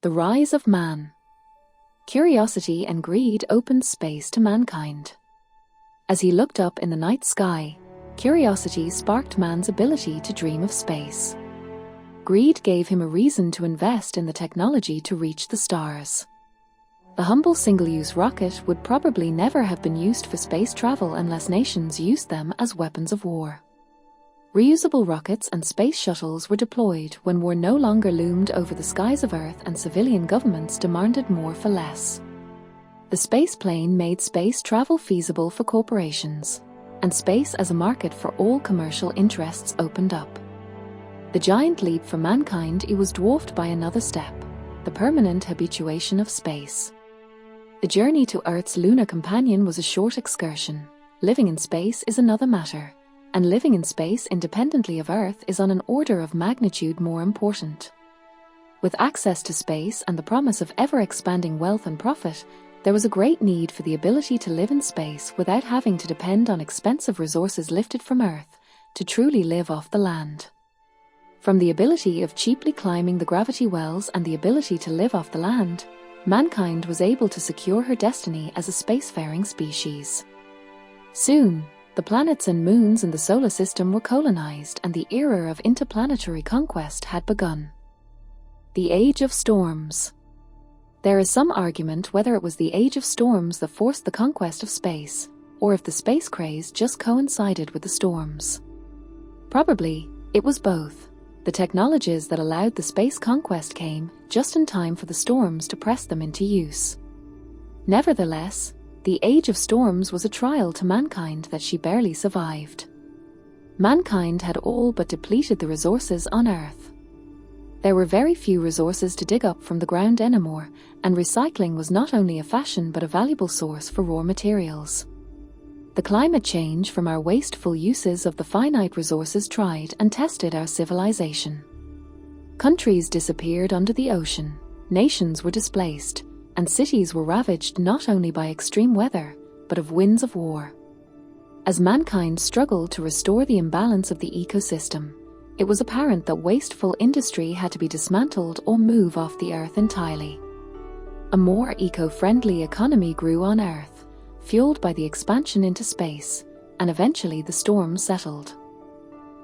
The rise of man. Curiosity and greed opened space to mankind. As he looked up in the night sky, curiosity sparked man's ability to dream of space. Greed gave him a reason to invest in the technology to reach the stars. The humble single-use rocket would probably never have been used for space travel unless nations used them as weapons of war. Reusable rockets and space shuttles were deployed when war no longer loomed over the skies of Earth and civilian governments demanded more for less. The space plane made space travel feasible for corporations, and space as a market for all commercial interests opened up. The giant leap for mankind was dwarfed by another step, the permanent habituation of space. The journey to Earth's lunar companion was a short excursion. Living in space is another matter, and living in space independently of Earth is on an order of magnitude more important. With access to space and the promise of ever-expanding wealth and profit, there was a great need for the ability to live in space without having to depend on expensive resources lifted from Earth to truly live off the land. From the ability of cheaply climbing the gravity wells and the ability to live off the land, mankind was able to secure her destiny as a spacefaring species. Soon, the planets and moons in the solar system were colonized and the era of interplanetary conquest had begun. The Age of Storms. There is some argument whether it was the Age of Storms that forced the conquest of space, or if the space craze just coincided with the storms. Probably, it was both. The technologies that allowed the space conquest came just in time for the storms to press them into use. Nevertheless, the Age of Storms was a trial to mankind that she barely survived. Mankind had all but depleted the resources on Earth. There were very few resources to dig up from the ground anymore, and recycling was not only a fashion but a valuable source for raw materials. The climate change from our wasteful uses of the finite resources tried and tested our civilization. Countries disappeared under the ocean, nations were displaced, and cities were ravaged not only by extreme weather, but of winds of war. As mankind struggled to restore the imbalance of the ecosystem, it was apparent that wasteful industry had to be dismantled or move off the Earth entirely. A more eco-friendly economy grew on Earth, fueled by the expansion into space, and eventually the storm settled.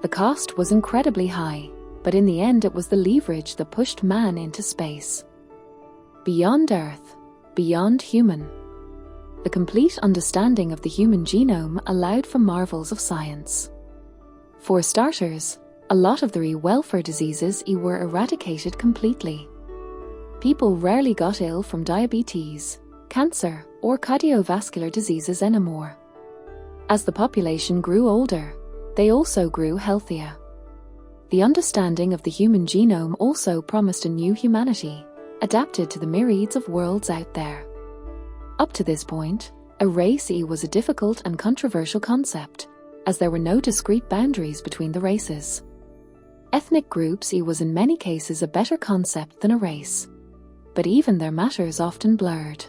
The cost was incredibly high, but in the end it was the leverage that pushed man into space. Beyond Earth, beyond human. The complete understanding of the human genome allowed for marvels of science. For starters, a lot of the welfare diseases were eradicated completely. People rarely got ill from diabetes, cancer, or cardiovascular diseases anymore. As the population grew older, they also grew healthier. The understanding of the human genome also promised a new humanity, adapted to the myriads of worlds out there. Up to this point, a race was a difficult and controversial concept, as there were no discrete boundaries between the races. Ethnic groups was in many cases a better concept than a race, but even their matters often blurred.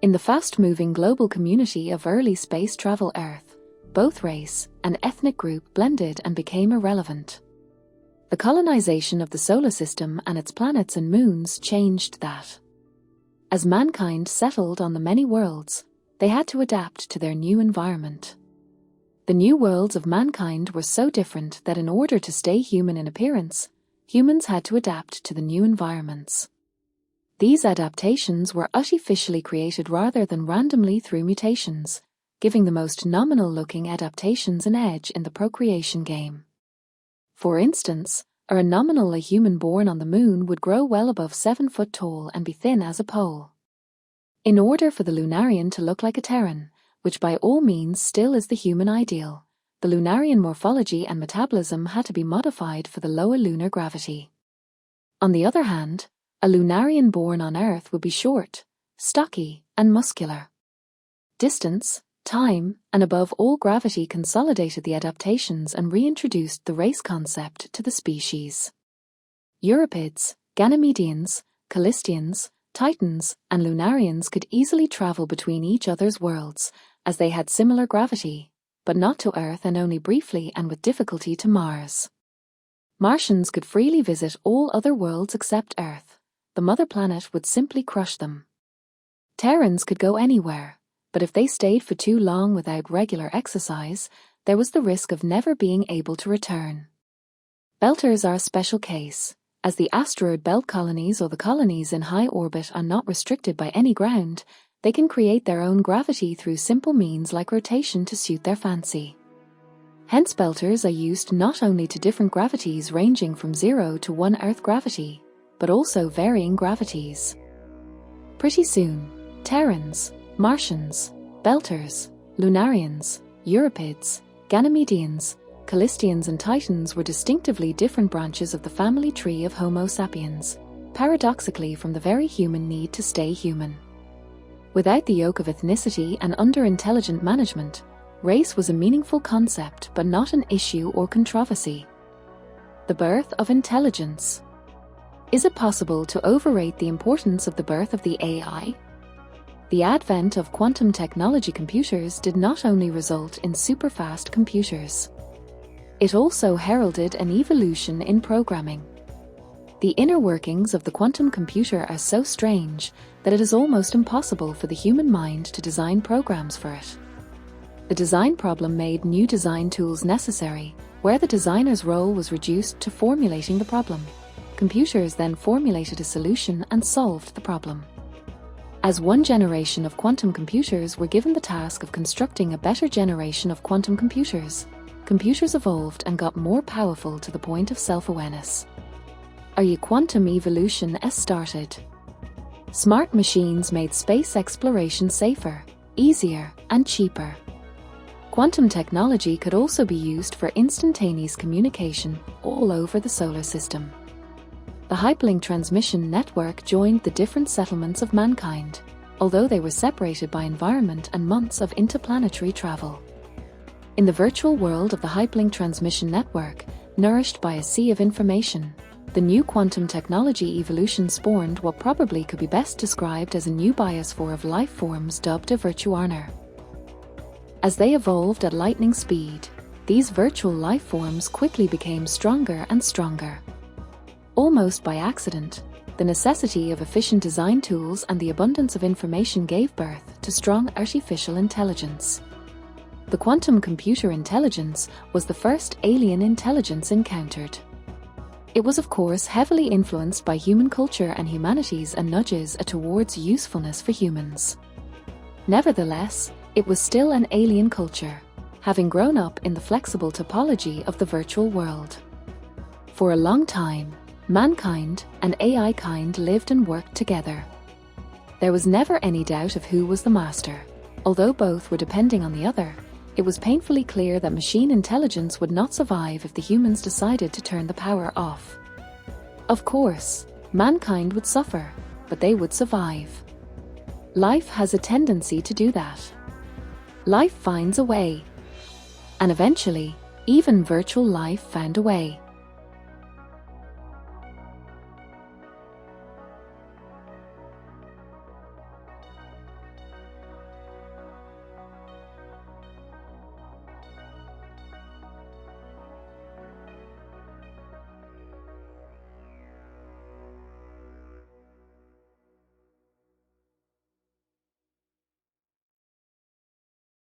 In the fast-moving global community of early space travel Earth, both race and ethnic group blended and became irrelevant. The colonization of the solar system and its planets and moons changed that. As mankind settled on the many worlds, they had to adapt to their new environment. The new worlds of mankind were so different that in order to stay human in appearance, humans had to adapt to the new environments. These adaptations were artificially created rather than randomly through mutations, giving the most nominal-looking adaptations an edge in the procreation game. For instance, a nominal human born on the moon would grow well above 7 foot tall and be thin as a pole. In order for the lunarian to look like a Terran, which by all means still is the human ideal, the lunarian morphology and metabolism had to be modified for the lower lunar gravity. On the other hand, a lunarian born on Earth would be short, stocky, and muscular. Distance, time, and above all gravity consolidated the adaptations and reintroduced the race concept to the species. Euripids, Ganymedeans, Callistians, Titans, and Lunarians could easily travel between each other's worlds, as they had similar gravity, but not to Earth and only briefly and with difficulty to Mars. Martians could freely visit all other worlds except Earth, the mother planet would simply crush them. Terrans could go anywhere, but if they stayed for too long without regular exercise, there was the risk of never being able to return. Belters are a special case, as the asteroid belt colonies or the colonies in high orbit are not restricted by any ground. They can create their own gravity through simple means like rotation to suit their fancy. Hence belters are used not only to different gravities ranging from 0 to 1 Earth gravity, but also varying gravities. Pretty soon, Terrans, Martians, Belters, Lunarians, Euripids, Ganymedians, Callistians and Titans were distinctively different branches of the family tree of Homo sapiens, paradoxically from the very human need to stay human. Without the yoke of ethnicity and under-intelligent management, race was a meaningful concept but not an issue or controversy. The birth of intelligence. Is it possible to overrate the importance of the birth of the AI? The advent of quantum technology computers did not only result in super-fast computers. It also heralded an evolution in programming. The inner workings of the quantum computer are so strange that it is almost impossible for the human mind to design programs for it. The design problem made new design tools necessary, where the designer's role was reduced to formulating the problem. Computers then formulated a solution and solved the problem. As one generation of quantum computers were given the task of constructing a better generation of quantum computers, computers evolved and got more powerful to the point of self-awareness. Our quantum evolution has started. Smart machines made space exploration safer, easier, and cheaper. Quantum technology could also be used for instantaneous communication all over the solar system. The hyperlink transmission network joined the different settlements of mankind, although they were separated by environment and months of interplanetary travel. In the virtual world of the hyperlink transmission network, nourished by a sea of information, the new quantum technology evolution spawned what probably could be best described as a new biosphere of life forms dubbed a virtuarner. As they evolved at lightning speed, these virtual life forms quickly became stronger and stronger. Almost by accident, the necessity of efficient design tools and the abundance of information gave birth to strong artificial intelligence. The quantum computer intelligence was the first alien intelligence encountered. It was of course heavily influenced by human culture and humanities and nudges towards usefulness for humans. Nevertheless, it was still an alien culture, having grown up in the flexible topology of the virtual world. For a long time, mankind and AI kind lived and worked together. There was never any doubt of who was the master. Although both were depending on the other, it was painfully clear that machine intelligence would not survive if the humans decided to turn the power off. Of course, mankind would suffer, but they would survive. Life has a tendency to do that. Life finds a way. And eventually, even virtual life found a way.